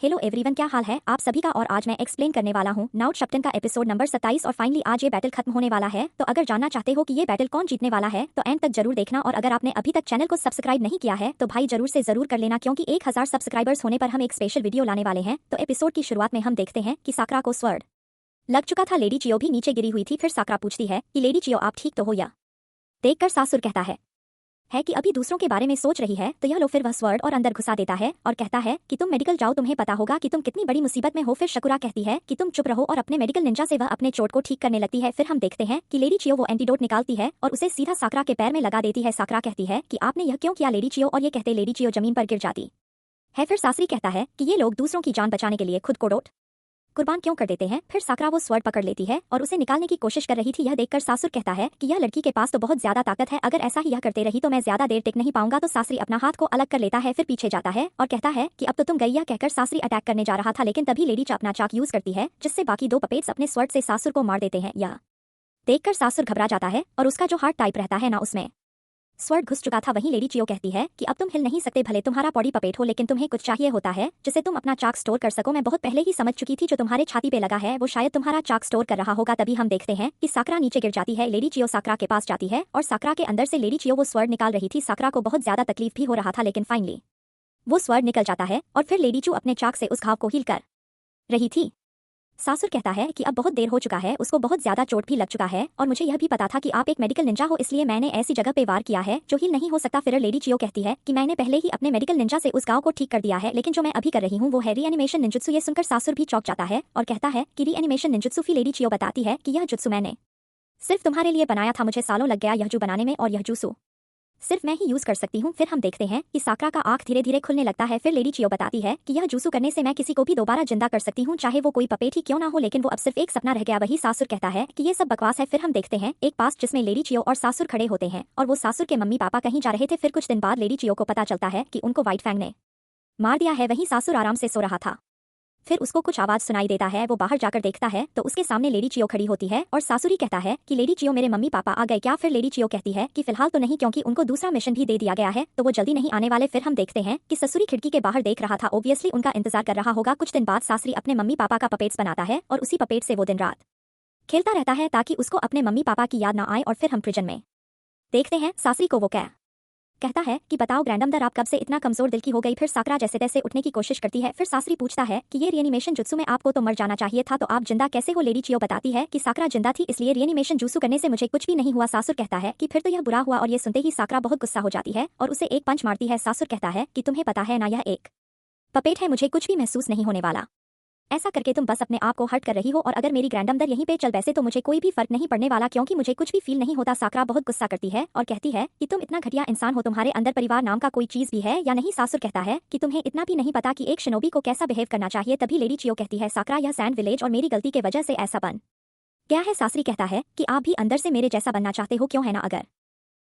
Hello everyone, क्या हाल है आप सभी का। और आज मैं एक्सप्लेन करने वाला हूँ नाउट शप्टन का एपिसोड नंबर 27। और फाइनली आज ये बैटल खत्म होने वाला है। तो अगर जानना चाहते हो कि ये बैटल कौन जीतने वाला है तो एंड तक जरूर देखना। और अगर आपने अभी तक चैनल को सब्सक्राइब नहीं किया है तो भाई जरूर से जरूर कर लेना, क्योंकि 1000 सब्सक्राइबर्स होने पर हम एक स्पेशल वीडियो लाने वाले हैं। तो एपिसोड की शुरुआत में हम देखते हैं कि साकरा को स्वर्ड लग चुका था। लेडी चियो भी नीचे गिरी हुई थी। फिर साकरा पूछती है कि लेडी चियो आप ठीक तो हो। या देखकर सासुर कहता है कि अभी दूसरों के बारे में सोच रही है। तो यह लो फिर वह स्वर्ड और अंदर घुसा देता है और कहता है कि तुम मेडिकल जाओ, तुम्हें पता होगा कि तुम कितनी बड़ी मुसीबत में हो। फिर शकुरा कहती है कि तुम चुप रहो और अपने मेडिकल निंजा से वह अपने चोट को ठीक करने लगती है। फिर हम देखते हैं कि लेडी चियो वो एंटीडोट निकालती है और उसे सीधा साकरा के पैर में लगा देती है। साकरा कहती है कि आपने यह क्यों किया लेडी चियो, और ये कहते लेडी चियो जमीन पर गिर जाती है। फिर सासरी कहता है कि ये लोग दूसरों की जान बचाने के लिए खुद को कुर्बान क्यों कर देते हैं। फिर साकरा वो स्वर्ड पकड़ लेती है और उसे निकालने की कोशिश कर रही थी। यह देखकर सासुर कहता है कि यह लड़की के पास तो बहुत ज्यादा ताकत है, अगर ऐसा ही यह करते रही तो मैं ज्यादा देर टिक नहीं पाऊंगा। तो सासरी अपना हाथ को अलग कर लेता है, फिर पीछे जाता है और कहता है कि अब तो तुम गई। यह कहकर सासरी अटैक करने जा रहा था, लेकिन तभी लेडी च अपना चाक यूज करती है, जिससे बाकी दो पपेट्स अपने स्वर्ड से सासुर को मार देते हैं। यह देखकर सासुर घबरा जाता है और उसका जो हार्ट टाइप रहता है ना, उसमें स्वर्ड घुस चुका था। वहीं लेडी चियो कहती है कि अब तुम हिल नहीं सकते, भले तुम्हारा बॉडी पपेट हो, लेकिन तुम्हें कुछ चाहिए होता है जिसे तुम अपना चाक स्टोर कर सको। मैं बहुत पहले ही समझ चुकी थी, जो तुम्हारे छाती पे लगा है वो शायद तुम्हारा चाक स्टोर कर रहा होगा। तभी हम देखते हैं कि साकरा नीचे गिर जाती है। लेडी चियो साकरा के पास जाती है और साकरा के अंदर से लेडी चियो वो स्वर्ड निकाल रही थी। साकरा को बहुत ज्यादा तकलीफ भी हो रहा था, लेकिन फाइनली वो स्वर्ड निकल जाता है और फिर लेडी चू अपने चाक से उस घाव को हील कर रही थी। सासुर कहता है कि अब बहुत देर हो चुका है, उसको बहुत ज्यादा चोट भी लग चुका है, और मुझे यह भी पता था कि आप एक मेडिकल निंजा हो, इसलिए मैंने ऐसी जगह पे वार किया है जो हील नहीं हो सकता। फिर लेडी चियो कहती है कि मैंने पहले ही अपने मेडिकल निंजा से उस गांव को ठीक कर दिया है, लेकिन जो मैं अभी कर रही हूँ वो है रीएनिमेशन निंजुत्सु। ये सुनकर सासुर भी चौंक जाता है और कहता है कि रीएनिमेशन निंजुत्सु। फिर लेडी चियो बताती है कि यह जुत्सु मैंने सिर्फ तुम्हारे लिए बनाया था, मुझे सालों लग गया यह जू बनाने में, और यह जूसु सिर्फ मैं ही यूज कर सकती हूँ। फिर हम देखते हैं कि साकरा का आंख धीरे धीरे खुलने लगता है। फिर लेडी चियो बताती है कि यह जूसू करने से मैं किसी को भी दोबारा जिंदा कर सकती हूँ, चाहे वो कोई पपेट ही क्यों ना हो, लेकिन वो अब सिर्फ एक सपना रह गया। वही सासुर कहता है कि ये सब बकवास है। फिर हम देखते हैं एक पास जिसमें लेडी चियो और सासुर खड़े होते हैं और वो सासुर के मम्मी पापा कहीं जा रहे थे। फिर कुछ दिन बाद लेडी चियो को पता चलता है कि उनको व्हाइट फैंग ने मार दिया है। वहीं सासुर आराम से सो रहा था। फिर उसको कुछ आवाज सुनाई देता है, वो बाहर जाकर देखता है तो उसके सामने लेडी चियो खड़ी होती है और सासुरी कहता है कि लेडी चियो मेरे मम्मी पापा आ गए क्या। फिर लेडी चियो कहती है कि फिलहाल तो नहीं, क्योंकि उनको दूसरा मिशन भी दे दिया गया है तो वो जल्दी नहीं आने वाले। फिर हम देखते हैं कि ससुरी खिड़की के बाहर देख रहा था, ऑब्वियसली उनका इंतजार कर रहा होगा। कुछ दिन बाद सासरी अपने मम्मी पापा का पपेट्स बनाता है और उसी पपेट से वो दिन रात खेलता रहता है ताकि उसको अपने मम्मी पापा की याद ना आए। और फिर हम प्रिजन में देखते हैं सासरी को वो कहता है कि बताओ ग्रैंडमदर आप कब से इतना कमजोर दिल की हो गई। फिर साकरा जैसे तैसे उठने की कोशिश करती है। फिर सासरी पूछता है कि ये रीएनिमेशन जुत्सु में आपको तो मर जाना चाहिए था, तो आप जिंदा कैसे हो। लेडी चियो बताती है कि साकरा जिंदा थी, इसलिए रीएनिमेशन जुत्सु करने से मुझे कुछ भी नहीं हुआ। सासुर कहता है कि फिर तो यह बुरा हुआ, और ये सुनते ही साकरा बहुत गुस्सा हो जाती है और उसे एक पंच मारती है। सासुर कहता है कि तुम्हें पता है ना यह एक पपेट है, मुझे कुछ भी महसूस नहीं होने वाला, ऐसा करके तुम बस अपने आप को हर्ट कर रही हो, और अगर मेरी ग्रैंडमदर यहीं पे चल बैसे तो मुझे कोई भी फर्क नहीं पड़ने वाला, क्योंकि मुझे कुछ भी फील नहीं होता। साकरा बहुत गुस्सा करती है और कहती है कि तुम इतना घटिया इंसान हो, तुम्हारे अंदर परिवार नाम का कोई चीज भी है या नहीं। सासुर कहता है कि तुम्हें इतना भी नहीं पता कि एक शिनोबी को कैसा बिहेव करना चाहिए। तभी लेडी चियो कहती है साकरा यह सैंड विलेज और मेरी गलती के वजह से ऐसा बन गया है। सासरी कहता है कि आप भी अंदर से मेरे जैसा बनना चाहते हो, क्यों है ना। अगर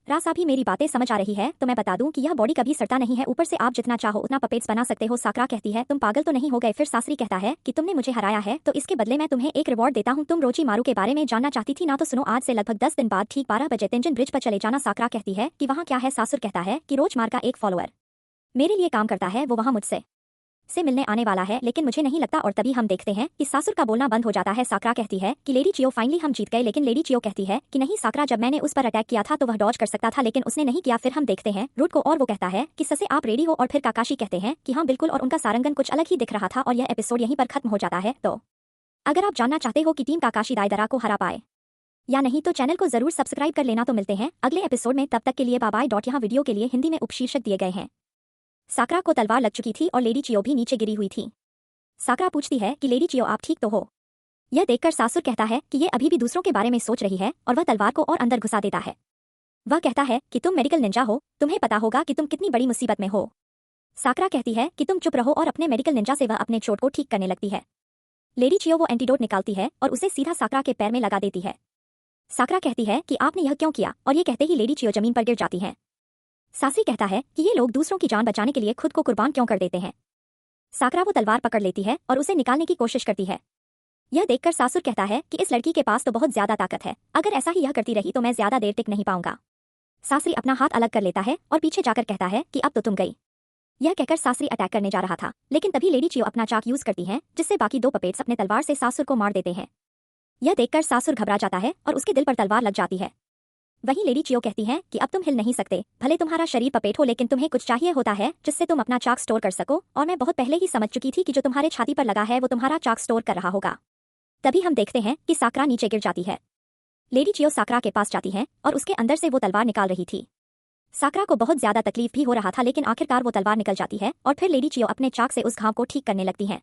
रासा भी मेरी बातें समझ आ रही है तो मैं बता दूं कि यह बॉडी कभी सड़ता नहीं है, ऊपर से आप जितना चाहो उतना पपेट्स बना सकते हो। साकरा कहती है तुम पागल तो नहीं हो गए। फिर सासरी कहता है कि तुमने मुझे हराया है तो इसके बदले मैं तुम्हें एक रिवॉर्ड देता हूं। तुम रोची मारू के बारे में जानना चाहती थी ना, तो सुनो, आज से लगभग 10 दिन बाद ठीक 12 बजे तेंजिन ब्रिज पर चले जाना। साकरा कहती है कि वहाँ क्या है। सासुर कहता है कि रोजमार का एक फॉलोअर मेरे लिए काम करता है, वो वहाँ मुझसे मिलने आने वाला है, लेकिन मुझे नहीं लगता। और तभी हम देखते हैं कि सासुर का बोलना बंद हो जाता है। साकरा कहती है कि लेडी चियो फाइनली हम जीत गए, लेकिन लेडी चियो कहती है कि नहीं साकरा, जब मैंने उस पर अटैक किया था तो वह डॉज कर सकता था, लेकिन उसने नहीं किया। फिर हम देखते हैं रूट को और वो कहता है कि ससे आप रेडी हो, और फिर काकाशी कहते हैं कि हाँ बिल्कुल, और उनका सारंगन कुछ अलग ही दिख रहा था। और यह एपिसोड यहीं पर खत्म हो जाता है। तो अगर आप जानना चाहते हो कि टीम काकाशी दाइदरा को हरा पाए या नहीं तो चैनल को जरूर सब्सक्राइब कर लेना। तो मिलते हैं अगले एपिसोड में, तब तक के लिए बाय बाय। यहाँ वीडियो के लिए हिंदी में उपशीर्षक दिए गए हैं। साकरा को तलवार लग चुकी थी और लेडी चियो भी नीचे गिरी हुई थी। साकरा पूछती है कि लेडी चियो आप ठीक तो हो। यह देखकर सासुर कहता है कि ये अभी भी दूसरों के बारे में सोच रही है, और वह तलवार को और अंदर घुसा देता है। वह कहता है कि तुम मेडिकल निंजा हो, तुम्हें पता होगा कि तुम कितनी बड़ी मुसीबत में हो। साकरा कहती है कि तुम चुप रहो, और अपने मेडिकल निंजा से वह अपने चोट को ठीक करने लगती है। लेडी चियो वो एंटीडोट निकालती है और उसे सीधा साकरा के पैर में लगा देती है। साकरा कहती है कि आपने यह क्यों किया, और ये कहते ही लेडी चियो जमीन पर गिर जाती है। सासरी कहता है कि ये लोग दूसरों की जान बचाने के लिए खुद को कुर्बान क्यों कर देते हैं। साकरा वो तलवार पकड़ लेती है और उसे निकालने की कोशिश करती है। यह देखकर सासुर कहता है कि इस लड़की के पास तो बहुत ज्यादा ताकत है, अगर ऐसा ही यह करती रही तो मैं ज्यादा देर टिक नहीं पाऊंगा। सासरी अपना हाथ अलग कर लेता है और पीछे जाकर कहता है कि अब तो तुम गई। यह कहकर सासरी अटैक करने जा रहा था, लेकिन तभी लेडी चियो अपना चाक यूज करती है, जिससे बाकी दो पपेट्स अपने तलवार से सासुर को मार देते हैं। यह देखकर सासुर घबरा जाता है और उसके दिल पर तलवार लग जाती है। वहीं लेडी चियो कहती है कि अब तुम हिल नहीं सकते, भले तुम्हारा शरीर पपेट हो, लेकिन तुम्हें कुछ चाहिए होता है जिससे तुम अपना चाक स्टोर कर सको, और मैं बहुत पहले ही समझ चुकी थी कि जो तुम्हारे छाती पर लगा है वो तुम्हारा चाक स्टोर कर रहा होगा। तभी हम देखते हैं कि साकरा नीचे गिर जाती है। लेडी चियो साकरा के पास जाती है और उसके अंदर से वो तलवार निकाल रही थी। साकरा को बहुत ज्यादा तकलीफ भी हो रहा था, लेकिन आखिरकार वो तलवार निकल जाती है और फिर लेडी चियो अपने चाक से उस घाव को ठीक करने लगती है।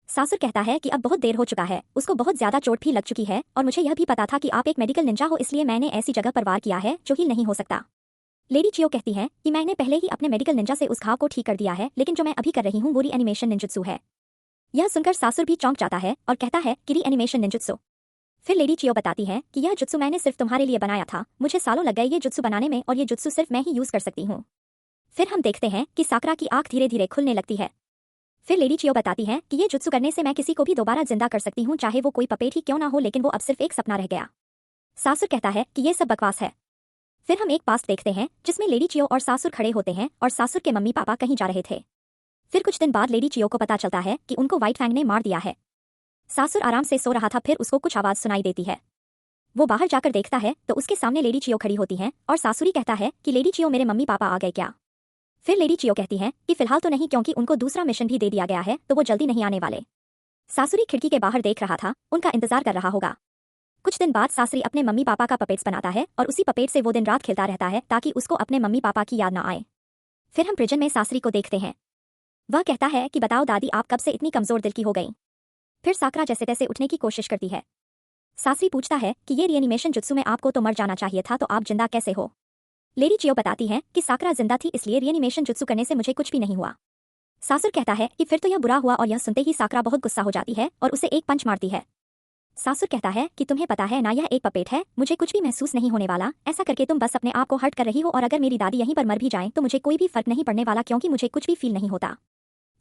सासुर कहता है कि अब बहुत देर हो चुका है, उसको बहुत ज्यादा चोट भी लग चुकी है, और मुझे यह भी पता था कि आप एक मेडिकल निंजा हो, इसलिए मैंने ऐसी जगह पर वार किया है जो हील नहीं हो सकता। लेडी चियो कहती है कि मैंने पहले ही अपने मेडिकल निंजा से उस घाव को ठीक कर दिया है, लेकिन जो मैं अभी कर रही हूँ वो रीएनिमेशन निंजुत्सु है। यह सुनकर सासुर भी चौंक जाता है और कहता है कि रीएनिमेशन निंजुत्सु। फिर लेडी चियो बताती है कि यह जुत्सु मैंने सिर्फ तुम्हारे लिए बनाया था, मुझे सालों लग गए ये जुत्सु बनाने में, और ये जुत्सु सिर्फ मैं ही यूज कर सकती हूँ। फिर हम देखते हैं कि साकरा की आंख धीरे धीरे खुलने लगती है। फिर लेडी चियो बताती है कि ये जुत्सु करने से मैं किसी को भी दोबारा जिंदा कर सकती हूँ, चाहे वो कोई पपेट ही क्यों ना हो, लेकिन वो अब सिर्फ एक सपना रह गया। सासुर कहता है कि ये सब बकवास है। फिर हम एक पास्ट देखते हैं जिसमें लेडी चियो और सासुर खड़े होते हैं और सासुर के मम्मी पापा कहीं जा रहे थे। फिर कुछ दिन बाद लेडी चियो को पता चलता है कि उनको व्हाइट फैंग ने मार दिया है। सासुर आराम से सो रहा था, फिर उसको कुछ आवाज सुनाई देती है। वो बाहर जाकर देखता है तो उसके सामने लेडी चियो खड़ी होती हैं और सासुरी कहता है कि लेडी चियो मेरे मम्मी पापा आ गए क्या। फिर लेडी चियो कहती है कि फिलहाल तो नहीं, क्योंकि उनको दूसरा मिशन भी दे दिया गया है, तो वो जल्दी नहीं आने वाले। सासुरी खिड़की के बाहर देख रहा था, उनका इंतजार कर रहा होगा। कुछ दिन बाद सासरी अपने मम्मी पापा का पपेट्स बनाता है और उसी पपेट से वो दिन रात खेलता रहता है ताकि उसको अपने मम्मी पापा की याद ना आए। फिर हम प्रिजन में सासरी को देखते हैं। वह कहता है कि बताओ दादी, आप कब से इतनी कमजोर दिल की हो गई। फिर साकरा जैसे तैसे उठने की कोशिश करती है। सासरी पूछता है कि ये रीएनिमेशन जुत्सु में आपको तो मर जाना चाहिए था, तो आप जिंदा कैसे हो। लेडी चियो बताती है कि साकरा जिंदा थी, इसलिए रीएनिमेशन जुत्सु करने से मुझे कुछ भी नहीं हुआ। सासुर कहता है कि फिर तो यह बुरा हुआ, और यह सुनते ही साकरा बहुत गुस्सा हो जाती है और उसे एक पंच मारती है। सासुर कहता है कि तुम्हें पता है ना, यह एक पपेट है, मुझे कुछ भी महसूस नहीं होने वाला, ऐसा करके तुम बस अपने आप को हर्ट कर रही हो, और अगर मेरी दादी यहीं पर मर भी जाए तो मुझे कोई भी फर्क नहीं पड़ने वाला, क्योंकि मुझे कुछ भी फील नहीं होता।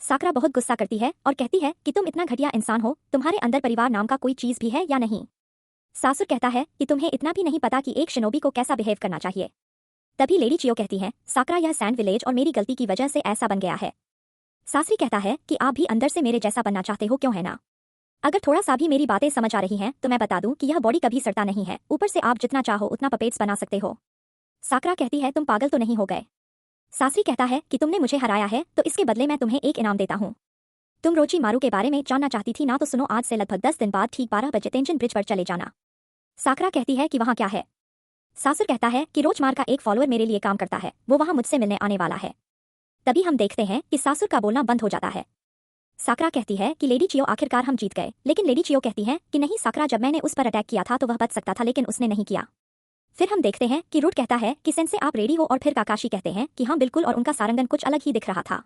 साकरा बहुत गुस्सा करती है और कहती है कि तुम इतना घटिया इंसान हो, तुम्हारे अंदर परिवार नाम का कोई चीज भी है या नहीं। सासुर कहता है कि तुम्हें इतना भी नहीं पता कि एक शिनोबी को कैसा बिहेव करना चाहिए। तभी लेडी चियो कहती है, साकरा यह सैंड विलेज और मेरी गलती की वजह से ऐसा बन गया है। सासरी कहता है कि आप भी अंदर से मेरे जैसा बनना चाहते हो, क्यों है ना। अगर थोड़ा सा भी मेरी बातें समझ आ रही हैं तो मैं बता दूं कि यह बॉडी कभी सड़ता नहीं है, ऊपर से आप जितना चाहो उतना पपेट्स बना सकते हो। साकरा कहती है तुम पागल तो नहीं हो गए। सासरी कहता है कि तुमने मुझे हराया है तो इसके बदले मैं तुम्हें एक इनाम देता हूँ। तुम रोची मारू के बारे में जानना चाहती थी ना, तो सुनो, आज से लगभग 10 दिन बाद ठीक 12 बजे तेंजिन ब्रिज पर चले जाना। साकरा कहती है कि वहाँ क्या है। सासुर कहता है कि रोजमार का एक फॉलोअर मेरे लिए काम करता है, वो वहाँ मुझसे मिलने आने वाला है। तभी हम देखते हैं कि सासुर का बोलना बंद हो जाता है। साकरा कहती है कि लेडी चियो आखिरकार हम जीत गए, लेकिन लेडी चियो कहती है कि नहीं साकरा, जब मैंने उस पर अटैक किया था तो वह बच सकता था, लेकिन उसने नहीं किया। फिर हम देखते हैं कि रूट कहता है कि सेंसे आप रेडी हो, और फिर काकाशी कहते हैं कि हाँ बिल्कुल, और उनका सारंगन कुछ अलग ही दिख रहा था।